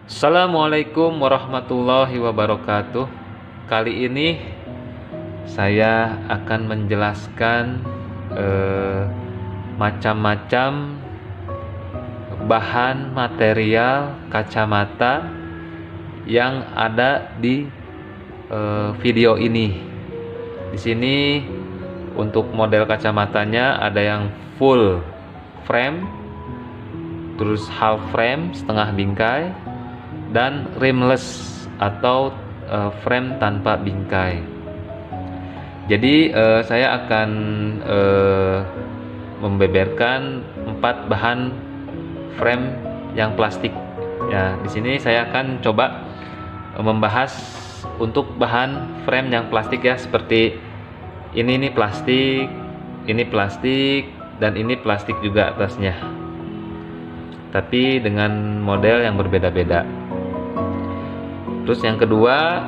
Assalamualaikum warahmatullahi wabarakatuh. Kali ini saya akan menjelaskan macam-macam bahan material kacamata yang ada di video ini. Di sini untuk model kacamatanya ada yang full frame, terus half frame setengah bingkai, dan rimless atau frame tanpa bingkai. Jadi saya akan membeberkan 4 bahan frame yang plastik. Ya, di sini saya akan coba membahas untuk bahan frame yang plastik ya, seperti ini plastik, dan ini plastik juga atasnya. Tapi dengan model yang berbeda-beda. Terus yang kedua,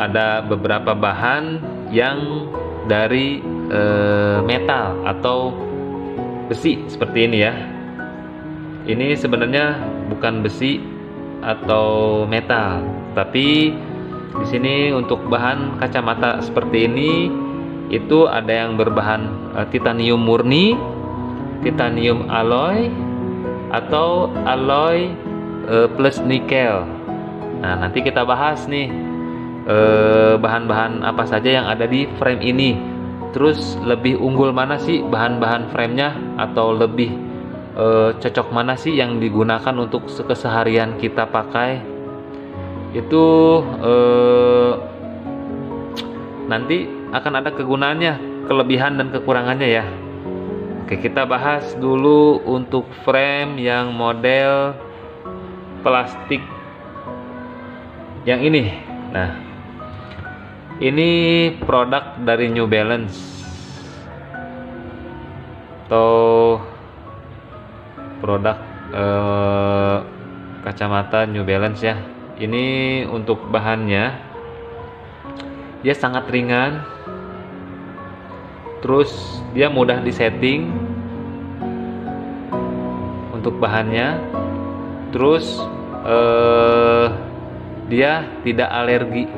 ada beberapa bahan yang dari metal atau besi seperti ini ya. Ini sebenarnya bukan besi atau metal, tapi di sini untuk bahan kacamata seperti ini itu ada yang berbahan titanium murni, titanium alloy, atau alloy plus nikel. Nah, nanti kita bahas nih bahan-bahan apa saja yang ada di frame ini. Terus lebih unggul mana sih bahan-bahan framenya, atau lebih cocok mana sih yang digunakan untuk keseharian kita pakai. Itu nanti akan ada kegunaannya, kelebihan dan kekurangannya ya. Oke, kita bahas dulu untuk frame yang model plastik yang ini. Nah, ini produk dari New Balance atau produk kacamata New Balance ya. Ini untuk bahannya, dia sangat ringan, terus dia mudah disetting untuk bahannya, terus dia tidak alergi.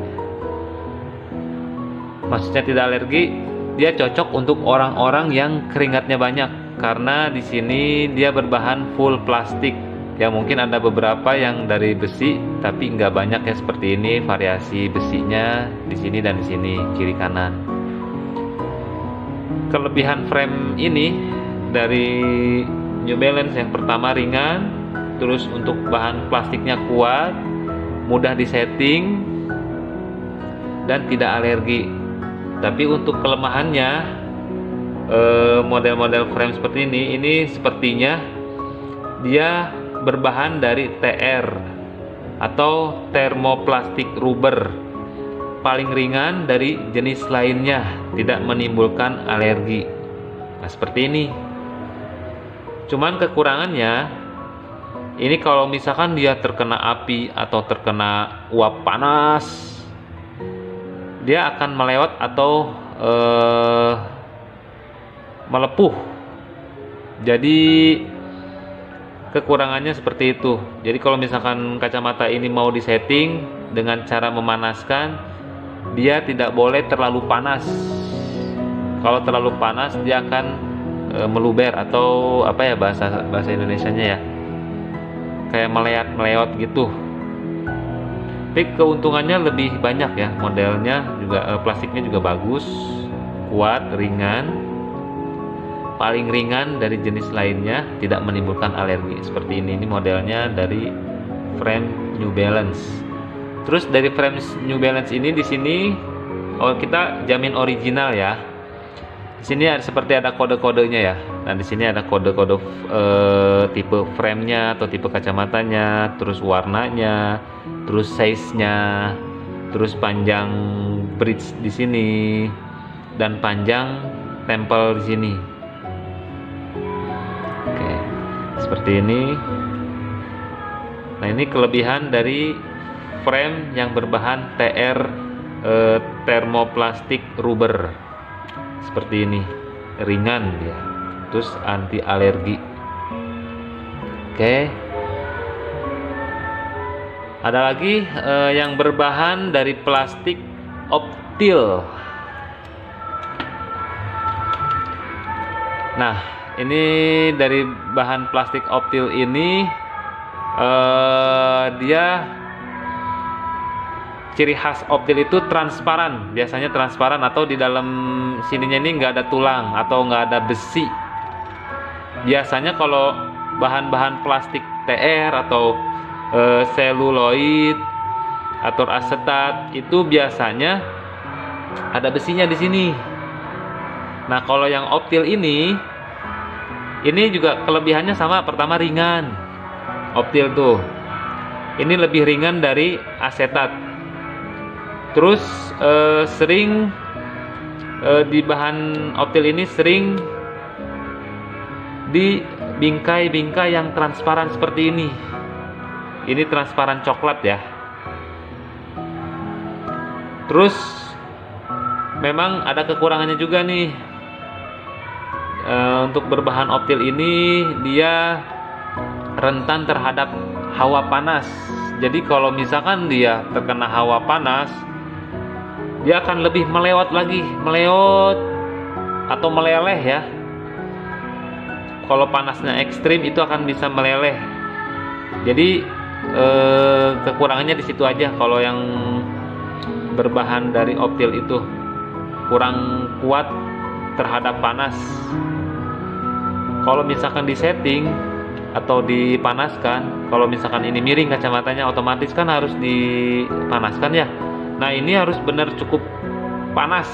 Maksudnya tidak alergi, dia cocok untuk orang-orang yang keringatnya banyak, karena di sini dia berbahan full plastik. Ya mungkin ada beberapa yang dari besi, tapi nggak banyak ya, seperti ini variasi besinya di sini dan di sini kiri kanan. Kelebihan frame ini dari New Balance, yang pertama ringan, terus untuk bahan plastiknya kuat, mudah disetting, dan tidak alergi. Tapi untuk kelemahannya, model-model frame seperti ini sepertinya dia berbahan dari TR atau thermoplastic rubber, paling ringan dari jenis lainnya, tidak menimbulkan alergi. Nah, seperti ini. Cuman kekurangannya, ini kalau misalkan dia terkena api atau terkena uap panas, dia akan melewat atau melepuh. Jadi kekurangannya seperti itu. Jadi kalau misalkan kacamata ini mau disetting dengan cara memanaskan, dia tidak boleh terlalu panas. Kalau terlalu panas dia akan meluber, atau apa ya bahasa Indonesianya ya, kayak meleot gitu. Tapi keuntungannya lebih banyak ya, modelnya juga plastiknya juga bagus, kuat, ringan, paling ringan dari jenis lainnya, tidak menimbulkan alergi. Seperti ini modelnya dari frame New Balance. Terus dari frame New Balance ini, di sini kita jamin original ya. Di sini seperti ada kode-kodenya ya. Nah, di sini ada kode-kode tipe framenya atau tipe kacamatanya, terus warnanya, terus size-nya, terus panjang bridge di sini, dan panjang tempel di sini. Oke, seperti ini. Nah, ini kelebihan dari frame yang berbahan TR thermoplastic rubber. Seperti ini, ringan dia, terus anti alergi. Oke. Ada lagi yang berbahan dari plastik Optil. Nah, ini dari bahan plastik Optil ini dia ciri khas Optil itu transparan, biasanya transparan atau di dalam sininya ini nggak ada tulang atau nggak ada besi. Biasanya kalau bahan-bahan plastik TR atau seluloid atau asetat itu biasanya ada besinya di sini. Nah, kalau yang Optil ini juga kelebihannya sama. Pertama, ringan. Optil tuh ini lebih ringan dari asetat. Terus sering di bahan Optil ini sering di bingkai-bingkai yang transparan seperti ini. Ini transparan coklat ya. Terus memang ada kekurangannya juga nih. Untuk berbahan Optil ini dia rentan terhadap hawa panas. Jadi kalau misalkan dia terkena hawa panas, dia akan lebih melewat atau meleleh ya. Kalau panasnya ekstrim itu akan bisa meleleh. Jadi kekurangannya di situ aja. Kalau yang berbahan dari Optil itu kurang kuat terhadap panas. Kalau misalkan disetting atau dipanaskan, kalau misalkan ini miring kacamatanya, otomatis kan harus dipanaskan ya. Nah, ini harus benar cukup panas,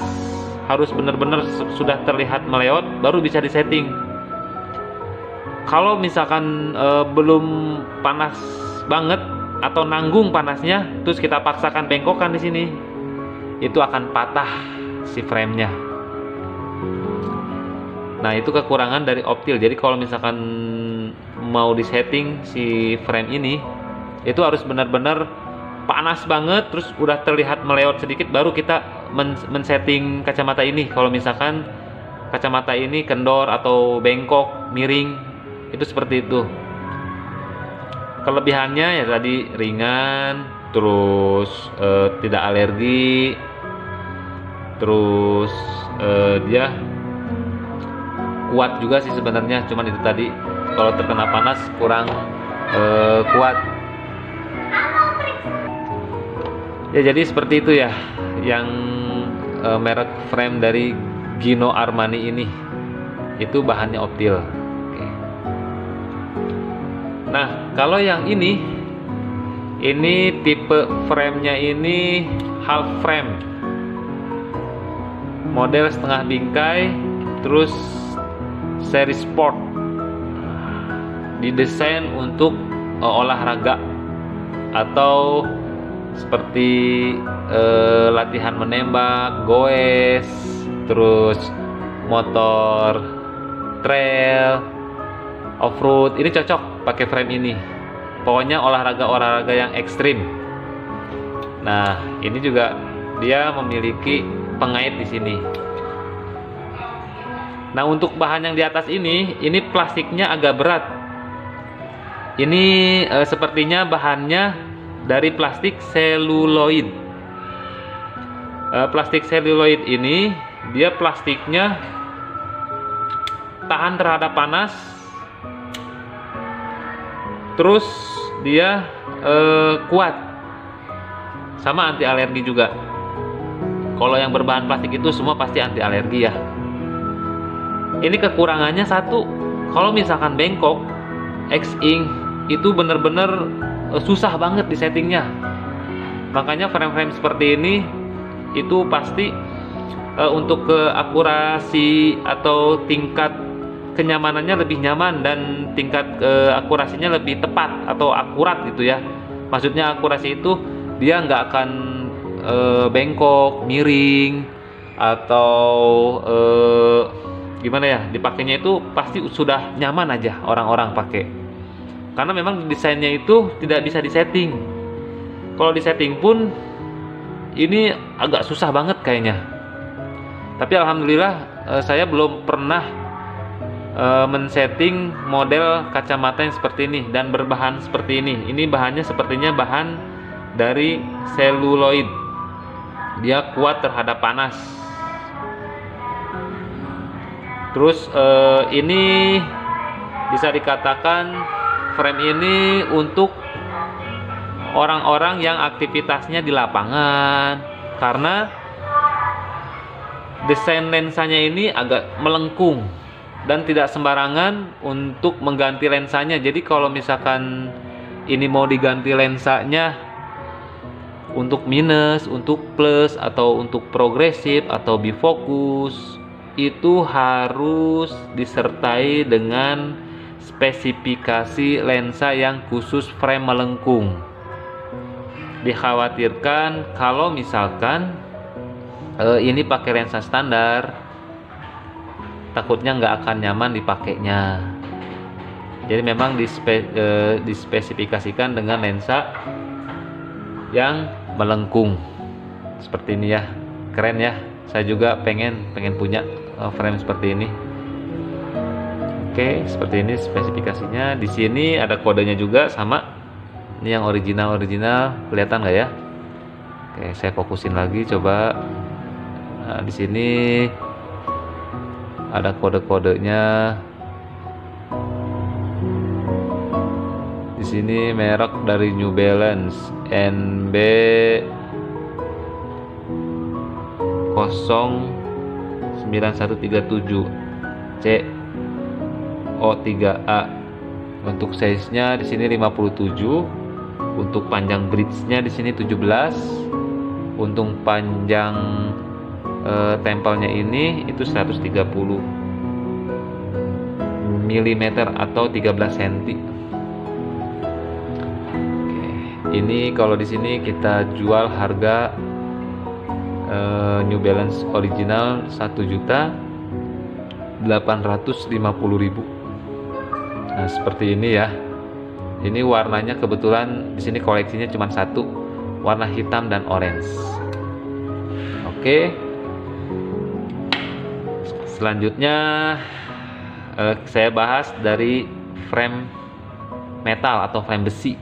harus benar-benar sudah terlihat melewat baru bisa disetting. Kalau misalkan belum panas banget atau nanggung panasnya, terus kita paksakan bengkokkan di sini, itu akan patah si framenya. Nah, itu kekurangan dari Optil. Jadi kalau misalkan mau disetting si frame ini, itu harus benar-benar panas banget, terus udah terlihat melewat sedikit baru kita men-setting kacamata ini. Kalau misalkan kacamata ini kendor atau bengkok, miring, itu seperti itu. Kelebihannya ya tadi ringan, terus tidak alergi, terus dia kuat juga sih sebenarnya, cuman itu tadi kalau terkena panas kurang kuat. Ya, jadi seperti itu ya yang merek frame dari Gino Armani ini. Itu bahannya Optil. Oke. Nah, kalau yang ini tipe framenya ini half frame, model setengah bingkai, terus seri sport, didesain untuk olahraga atau seperti latihan menembak, goes, terus motor trail, off-road. Ini cocok pakai frame ini. Pokoknya olahraga yang ekstrim. Nah, ini juga dia memiliki pengait di sini. Nah, untuk bahan yang di atas ini plastiknya agak berat. Ini sepertinya bahannya dari plastik seluloid. Plastik seluloid ini dia plastiknya tahan terhadap panas, terus dia kuat, sama anti alergi juga. Kalau yang berbahan plastik itu semua pasti anti alergi ya. Ini kekurangannya satu, kalau misalkan bengkok, X-ink itu bener-bener susah banget di settingnya. Makanya frame-frame seperti ini itu pasti untuk keakurasi atau tingkat kenyamanannya lebih nyaman dan tingkat akurasinya lebih tepat atau akurat gitu ya. Maksudnya akurasi itu dia nggak akan bengkok, miring, atau gimana ya, dipakainya itu pasti sudah nyaman aja orang-orang pakai. Karena memang desainnya itu tidak bisa disetting. Kalau disetting pun ini agak susah banget kayaknya. Tapi alhamdulillah saya belum pernah men-setting model kacamata yang seperti ini dan berbahan seperti ini. Ini bahannya sepertinya bahan dari seluloid. Dia kuat terhadap panas. Terus ini bisa dikatakan frame ini untuk orang-orang yang aktivitasnya di lapangan, karena desain lensanya ini agak melengkung dan tidak sembarangan untuk mengganti lensanya. Jadi kalau misalkan ini mau diganti lensanya untuk minus, untuk plus, atau untuk progresif atau bifokus, itu harus disertai dengan spesifikasi lensa yang khusus frame melengkung. Dikhawatirkan kalau misalkan ini pakai lensa standar, takutnya nggak akan nyaman dipakainya. Jadi memang dispesifikasikan dengan lensa yang melengkung seperti ini ya. Keren ya, saya juga pengen punya frame seperti ini. Oke, seperti ini spesifikasinya. Di sini ada kodenya juga sama. Ini yang original kelihatan nggak ya? Oke, saya fokusin lagi coba. Nah, di sini ada kode-kodenya. Di sini merek dari New Balance NB 09137 CO3A. Untuk size-nya di sini 57. Untuk panjang bridge-nya di sini 17. Untuk panjang tempelnya ini itu 130 mm atau 13 cm. Ini kalau di sini kita jual harga New Balance original 1.850.000. Nah, seperti ini ya. Ini warnanya kebetulan di sini koleksinya cuma satu, warna hitam dan orange. Oke. Selanjutnya saya bahas dari frame metal atau frame besi.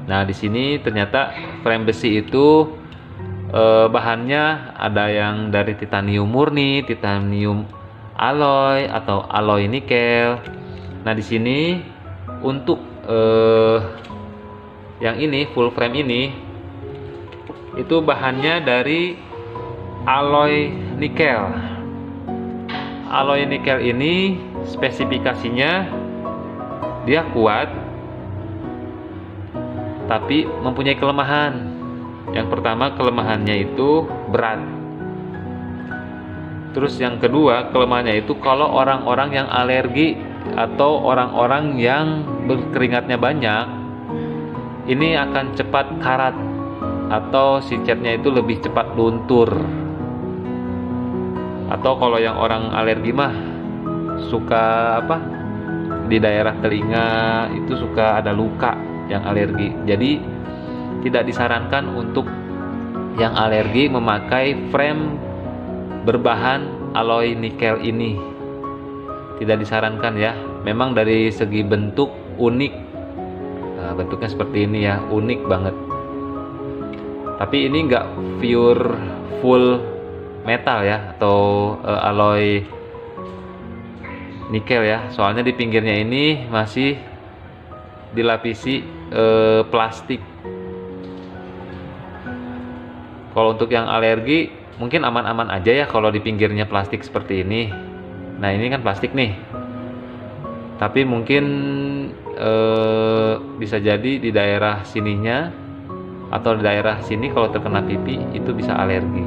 Nah, di sini ternyata frame besi itu bahannya ada yang dari titanium murni, titanium alloy atau alloy nikel. Nah, di sini untuk yang ini full frame ini itu bahannya dari alloy nikel. Alloy nikel ini spesifikasinya dia kuat tapi mempunyai kelemahan. Yang pertama, kelemahannya itu berat. Terus yang kedua, kelemahannya itu kalau orang-orang yang alergi atau orang-orang yang berkeringatnya banyak, ini akan cepat karat atau si catnya itu lebih cepat luntur. Atau kalau yang orang alergi mah suka di daerah telinga itu suka ada luka yang alergi. Jadi tidak disarankan untuk yang alergi memakai frame berbahan alloy nikel ini. Tidak disarankan ya. Memang dari segi bentuk unik. Nah, bentuknya seperti ini ya, unik banget. Tapi ini enggak pure full metal ya, atau alloy nikel ya. Soalnya di pinggirnya ini masih dilapisi plastik. Kalau untuk yang alergi mungkin aman-aman aja ya kalau di pinggirnya plastik seperti ini. Nah, ini kan plastik nih, tapi mungkin bisa jadi di daerah sininya atau di daerah sini kalau terkena pipi itu bisa alergi.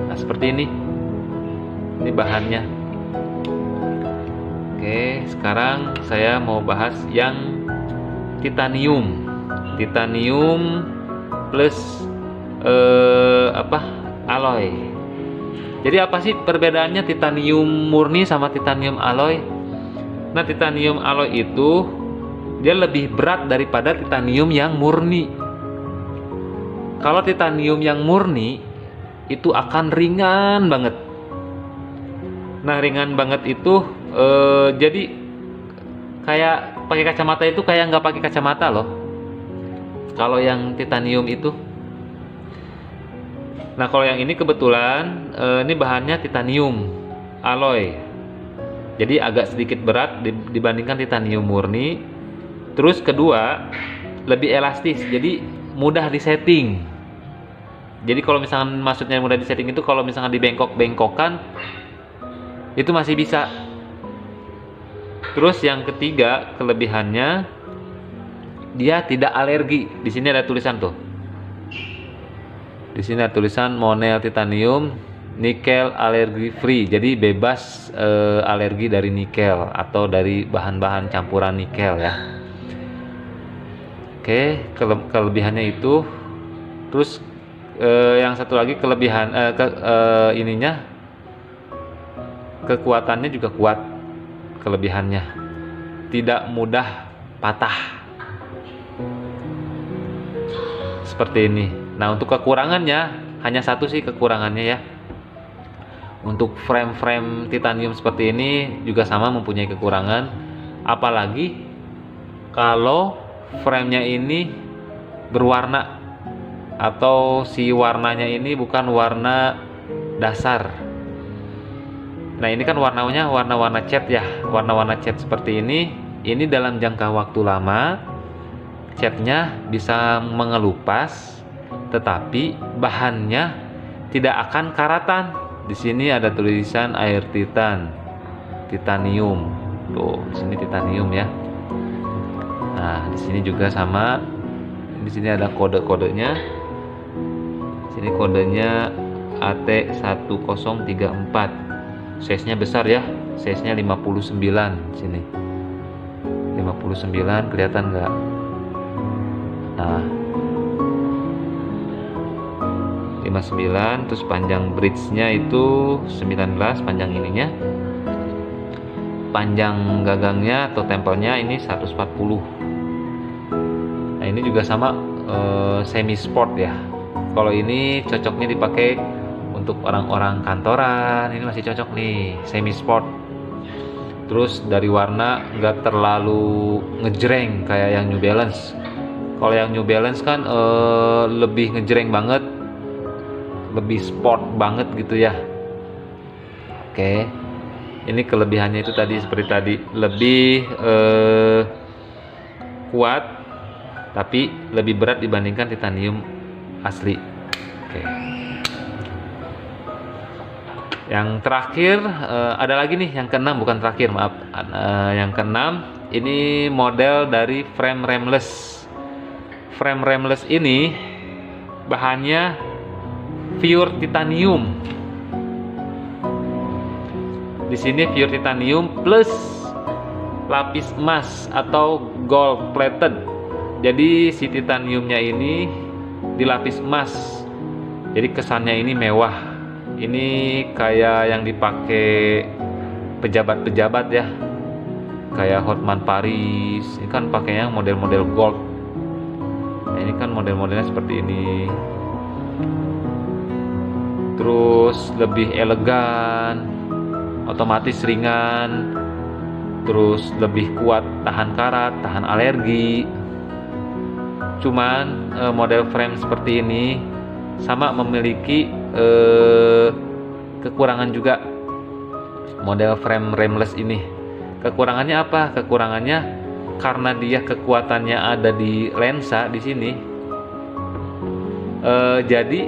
Nah, seperti ini bahannya. Oke, sekarang saya mau bahas yang titanium plus alloy. Jadi apa sih perbedaannya titanium murni sama titanium alloy? Nah, titanium alloy itu dia lebih berat daripada titanium yang murni. Kalau titanium yang murni itu akan ringan banget. Nah, ringan banget itu jadi kayak pakai kacamata itu kayak nggak pakai kacamata loh. Kalau yang titanium itu, nah kalau yang ini kebetulan ini bahannya titanium alloy, jadi agak sedikit berat dibandingkan titanium murni. Terus kedua, lebih elastis, jadi mudah disetting. Jadi kalau misalkan maksudnya mudah disetting itu kalau misalkan dibengkok-bengkokkan itu masih bisa. Terus yang ketiga kelebihannya, dia tidak alergi. Di sini ada tulisan tuh. Di sini ada tulisan Monel Titanium Nikel Allergy Free. Jadi bebas alergi dari nikel atau dari bahan-bahan campuran nikel ya. Oke, kelebihannya itu. Terus yang satu lagi kelebihan ininya, kekuatannya juga kuat. Kelebihannya tidak mudah patah seperti ini. Nah untuk kekurangannya hanya satu sih kekurangannya ya. Untuk frame-frame titanium seperti ini juga sama mempunyai kekurangan, apalagi kalau framenya ini berwarna atau si warnanya ini bukan warna dasar. Nah ini kan warnanya warna-warna cat ya, warna-warna cat seperti ini dalam jangka waktu lama catnya bisa mengelupas, tetapi bahannya tidak akan karatan. Di sini ada tulisan air titanium. Tuh, di sini titanium ya. Nah, di sini juga sama. Di sini ada kode-kodenya. Di sini kodenya AT1034. Size-nya besar ya. Size-nya 59 di sini. 59 kelihatan nggak? Nah, 59, terus panjang bridge-nya itu 19, panjang ininya. Panjang gagangnya atau tempelnya ini 140. Nah ini juga sama semi sport ya. Kalau ini cocoknya dipakai untuk orang-orang kantoran, ini masih cocok nih, semi sport. Terus dari warna nggak terlalu ngejreng kayak yang New Balance. Kalau yang New Balance kan lebih ngejreng banget, lebih sport banget gitu ya. Oke, ini kelebihannya itu tadi seperti tadi, lebih kuat tapi lebih berat dibandingkan titanium asli. Oke. Yang terakhir ada lagi nih, yang keenam, bukan terakhir maaf. Yang keenam ini model dari frame rameless. Frame rameless ini bahannya pure titanium. Di sini pure titanium plus lapis emas atau gold plated. Jadi si titaniumnya ini dilapis emas. Jadi kesannya ini mewah. Ini kayak yang dipakai pejabat-pejabat ya. Kayak Hotman Paris. Ini kan pakainya model-model gold. Nah, ini kan model-modelnya seperti ini. Terus lebih elegan, otomatis ringan, terus lebih kuat, tahan karat, tahan alergi. Cuman model frame seperti ini sama memiliki kekurangan juga. Model frame rameless ini kekurangannya apa? Kekurangannya karena dia kekuatannya ada di lensa di sini, jadi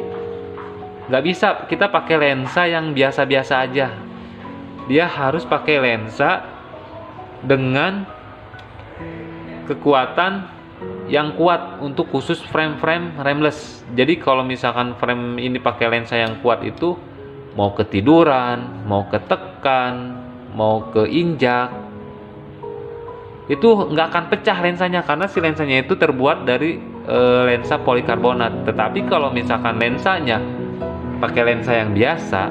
nggak bisa kita pakai lensa yang biasa-biasa aja. Dia harus pakai lensa dengan kekuatan yang kuat untuk khusus frame-frame rameless. Jadi kalau misalkan frame ini pakai lensa yang kuat itu, mau ketiduran, mau ketekan, mau keinjak, itu nggak akan pecah lensanya karena si lensanya itu terbuat dari lensa polikarbonat. Tetapi kalau misalkan lensanya pakai lensa yang biasa,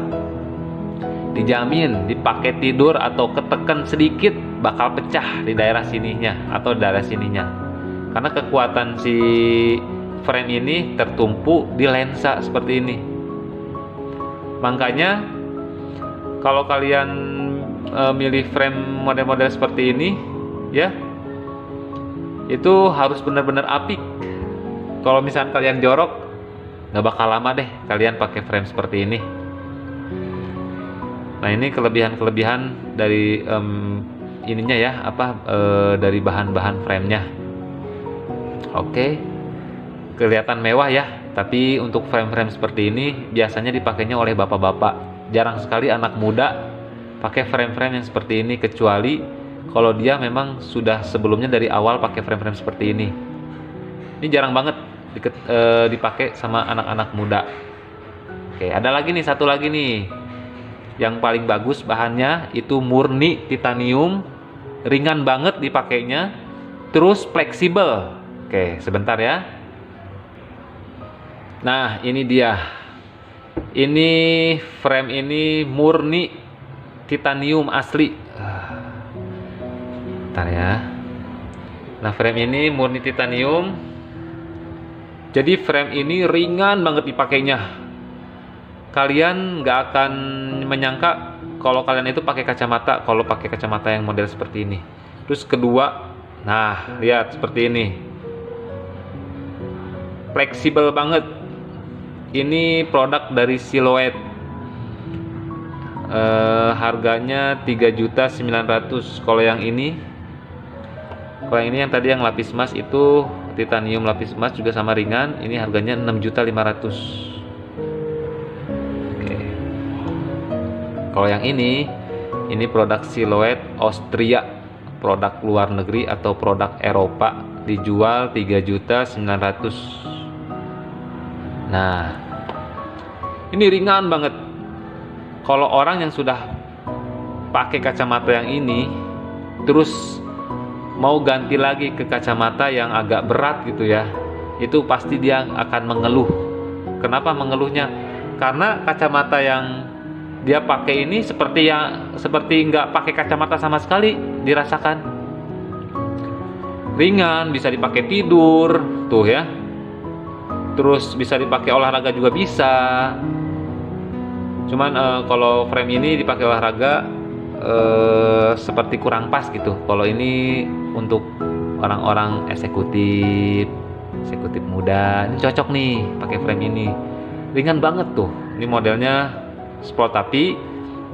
dijamin dipakai tidur atau ketekan sedikit bakal pecah di daerah sininya atau daerah sininya, karena kekuatan si frame ini tertumpu di lensa seperti ini. Makanya kalau kalian milih frame model-model seperti ini ya, itu harus benar-benar apik. kalau misalnya kalian jorok, nggak bakal lama deh kalian pakai frame seperti ini. Nah, ini kelebihan dari ininya ya, dari bahan-bahan framenya. Oke, kelihatan mewah ya. Tapi untuk frame-frame seperti ini biasanya dipakainya oleh bapak-bapak. Jarang sekali anak muda pakai frame-frame yang seperti ini, kecuali kalau dia memang sudah sebelumnya dari awal pakai frame-frame seperti ini. Ini jarang banget dipakai sama anak-anak muda. Oke, ada lagi nih, satu lagi nih. Yang paling bagus bahannya itu murni titanium, ringan banget dipakainya, terus fleksibel. Oke, sebentar ya. Nah, ini dia. Ini frame ini murni titanium asli. Bentar ya. Nah, frame ini murni titanium. Jadi frame ini ringan banget dipakainya. Kalian nggak akan menyangka kalau kalian itu pakai kacamata, kalau pakai kacamata yang model seperti ini. Terus kedua, nah lihat seperti ini. Fleksibel banget. Ini produk dari Silhouette. Harganya 3.900.000. Kalau yang ini yang tadi yang lapis emas itu titanium lapis emas juga sama ringan. Ini harganya 6.500.000. Oke. Kalau yang ini produk Silhouette Austria, produk luar negeri atau produk Eropa, dijual 3.900.000. Nah, ini ringan banget. Kalau orang yang sudah pakai kacamata yang ini terus mau ganti lagi ke kacamata yang agak berat gitu ya, itu pasti dia akan mengeluh. Kenapa mengeluhnya? Karena kacamata yang dia pakai ini seperti nggak pakai kacamata sama sekali dirasakan. Ringan, bisa dipakai tidur tuh ya. Terus bisa dipakai olahraga juga bisa. Cuman kalau frame ini dipakai olahraga seperti kurang pas gitu. Kalau ini untuk orang-orang eksekutif muda, ini cocok nih pakai frame ini. Ringan banget tuh. Ini modelnya sport, tapi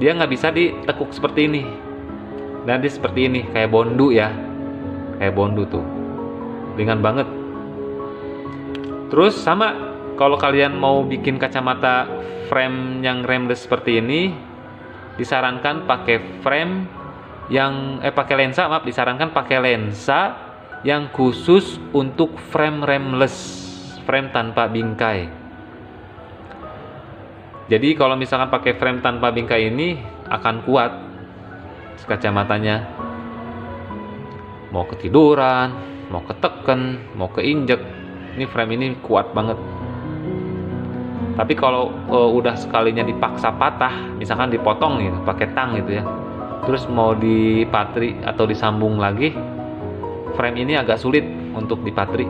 dia nggak bisa ditekuk seperti ini. Nanti seperti ini, kayak bondu ya. Kayak bondu tuh. Ringan banget. Terus sama, kalau kalian mau bikin kacamata frame yang remless seperti ini, disarankan pakai frame yang disarankan pakai lensa yang khusus untuk frame remless, frame tanpa bingkai. Jadi kalau misalkan pakai frame tanpa bingkai ini akan kuat kacamatanya. Mau ketiduran, mau keteken, mau keinjek, ini frame ini kuat banget. Tapi kalau udah sekalinya dipaksa patah, misalkan dipotong nih pakai tang gitu ya, terus mau dipatri atau disambung lagi, frame ini agak sulit untuk dipatri,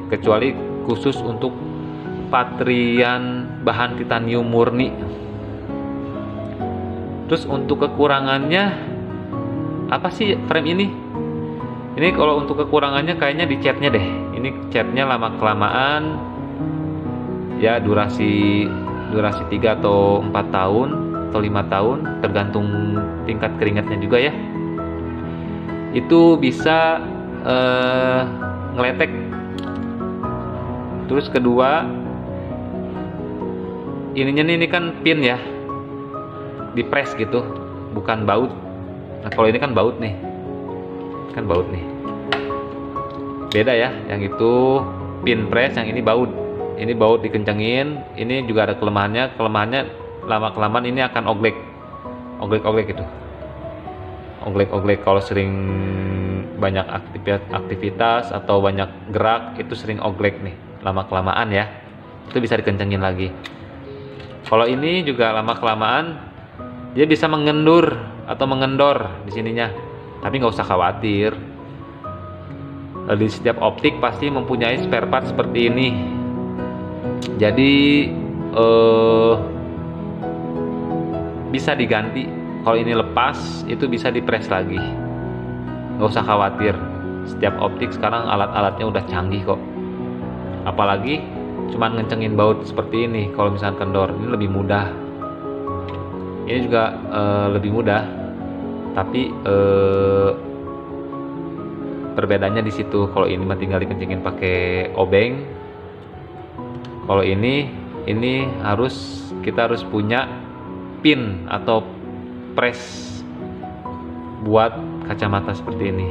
kecuali khusus untuk patrian bahan titanium murni. Terus untuk kekurangannya apa sih frame ini? Ini kalau untuk kekurangannya kayaknya di catnya deh. Ini catnya lama kelamaan ya, durasi 3 atau 4 tahun atau 5 tahun tergantung tingkat keringatnya juga ya. Itu bisa ngeletek. Terus kedua, ini kan pin ya, dipres gitu, bukan baut. Nah kalau ini kan baut nih, beda ya. Yang itu pin press, yang ini baut. Ini baut dikencengin. Ini juga ada kelemahannya lama kelamaan ini akan oglek gitu. Oglek kalau sering banyak aktivitas atau banyak gerak, itu sering oglek nih lama kelamaan ya. Itu bisa dikencengin lagi. Kalau ini juga lama kelamaan dia bisa mengendur atau mengendor di sininya. Tapi nggak usah khawatir. Di setiap optik pasti mempunyai spare part seperti ini. Jadi bisa diganti. Kalau ini lepas, itu bisa dipres lagi. Nggak usah khawatir. Setiap optik sekarang alat-alatnya udah canggih kok. apalagi cuman ngencengin baut seperti ini. Kalau misalkan kendor ini lebih mudah, ini juga lebih mudah, tapi perbedaannya di situ. Kalau ini mah tinggal dikencengin pakai obeng, kalau ini kita harus punya pin atau press buat kacamata seperti ini.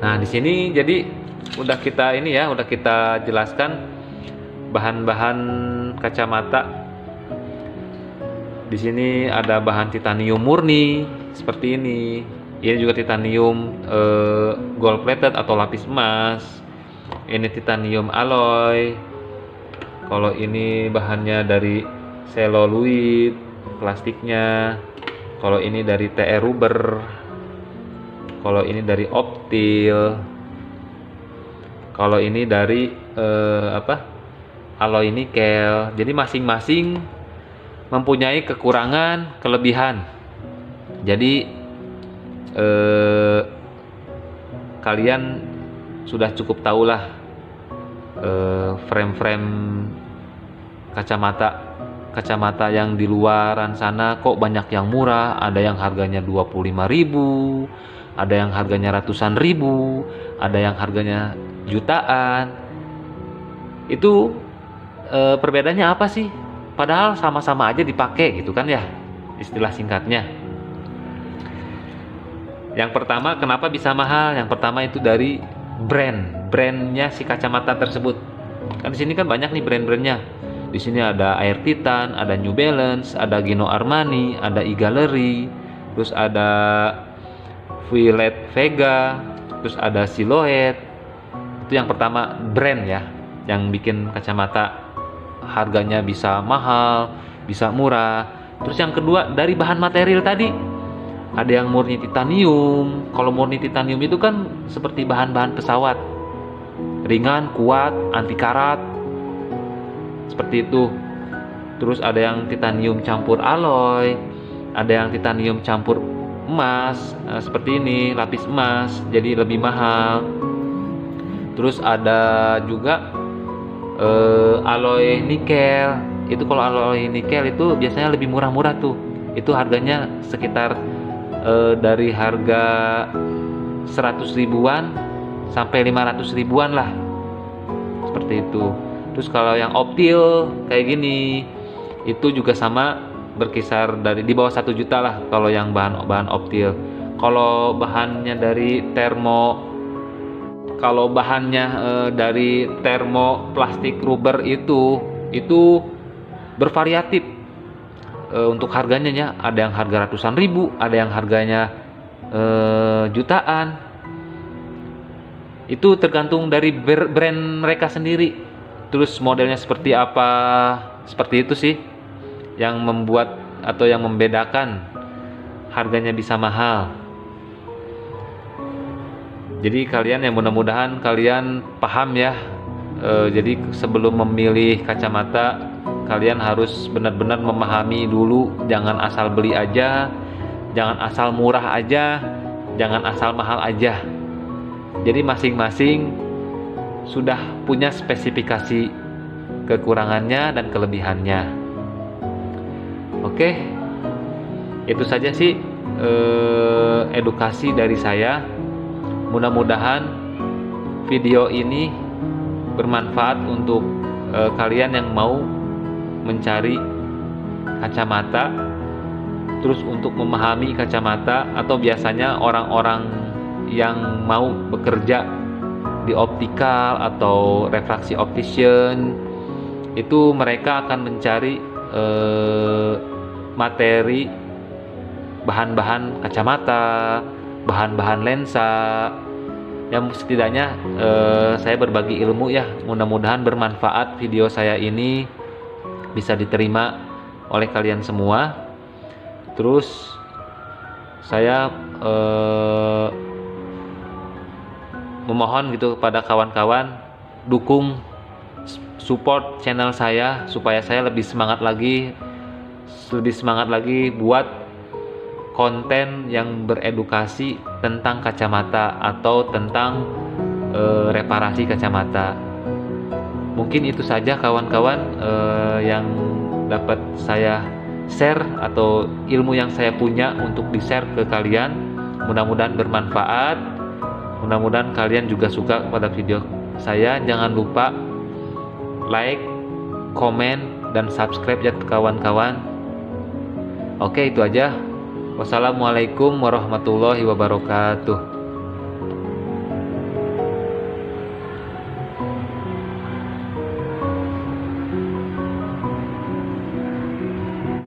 Nah, di sini jadi udah kita jelaskan bahan-bahan kacamata. Di sini ada bahan titanium murni seperti ini. Ini juga titanium gold plated atau lapis emas. Ini titanium alloy. Kalau ini bahannya dari celluloid plastiknya. Kalau ini dari TR rubber. Kalau ini dari optil. Kalau ini dari alloy nikel. Jadi masing-masing mempunyai kekurangan, kelebihan. Jadi kalian sudah cukup tahulah frame-frame kacamata yang di luaran sana kok banyak yang murah. Ada yang harganya 25.000, ada yang harganya ratusan ribu, ada yang harganya jutaan. Itu perbedaannya apa sih? Padahal sama-sama aja dipakai gitu kan ya, istilah singkatnya. Yang pertama, kenapa bisa mahal? Yang pertama itu dari brandnya si kacamata tersebut. Kan di sini kan banyak nih brand-brandnya. Di sini ada Air Titan, ada New Balance, ada Gino Armani, ada e-Gallery, terus ada Violet Vega, terus ada Silhouette. Itu yang pertama, brand ya, yang bikin kacamata harganya bisa mahal, bisa murah. Terus yang kedua dari bahan material tadi. Ada yang murni titanium. Kalau murni titanium itu kan seperti bahan-bahan pesawat, ringan, kuat, anti karat, seperti itu. Terus ada yang titanium campur alloy, ada yang titanium campur emas, seperti ini, lapis emas, jadi lebih mahal. Terus ada juga alloy nikel. Itu kalau alloy nikel itu biasanya lebih murah-murah tuh. Itu harganya sekitar dari harga 100 ribuan sampai 500 ribuan lah, seperti itu. Terus kalau yang optil kayak gini itu juga sama, berkisar dari di bawah 1 juta lah kalau yang bahan optil. Kalau bahannya dari dari termoplastik rubber itu bervariatif untuk harganya ya. Ada yang harga ratusan ribu, ada yang harganya jutaan. Itu tergantung dari brand mereka sendiri. Terus modelnya seperti apa, seperti itu sih yang membuat atau yang membedakan harganya bisa mahal. Jadi kalian yang mudah-mudahan kalian paham ya. Jadi sebelum memilih kacamata, kalian harus benar-benar memahami dulu. Jangan asal beli aja, jangan asal murah aja, jangan asal mahal aja. Jadi masing-masing sudah punya spesifikasi kekurangannya dan kelebihannya. Oke, itu saja sih edukasi dari saya. Mudah-mudahan video ini bermanfaat untuk kalian yang mau mencari kacamata, terus untuk memahami kacamata, atau biasanya orang-orang yang mau bekerja di optikal atau refraksi optician, itu mereka akan mencari materi bahan-bahan kacamata, bahan-bahan lensa. Yang setidaknya saya berbagi ilmu ya, mudah-mudahan bermanfaat. Video saya ini bisa diterima oleh kalian semua. Terus saya memohon gitu kepada kawan-kawan, dukung, support channel saya supaya saya lebih semangat lagi buat konten yang beredukasi tentang kacamata atau tentang reparasi kacamata. Mungkin itu saja kawan-kawan yang dapat saya share atau ilmu yang saya punya untuk di-share ke kalian. Mudah-mudahan bermanfaat. Mudah-mudahan kalian juga suka pada video saya. Jangan lupa like, komen, dan subscribe ya kawan-kawan. Oke, itu aja. Wassalamualaikum warahmatullahi wabarakatuh.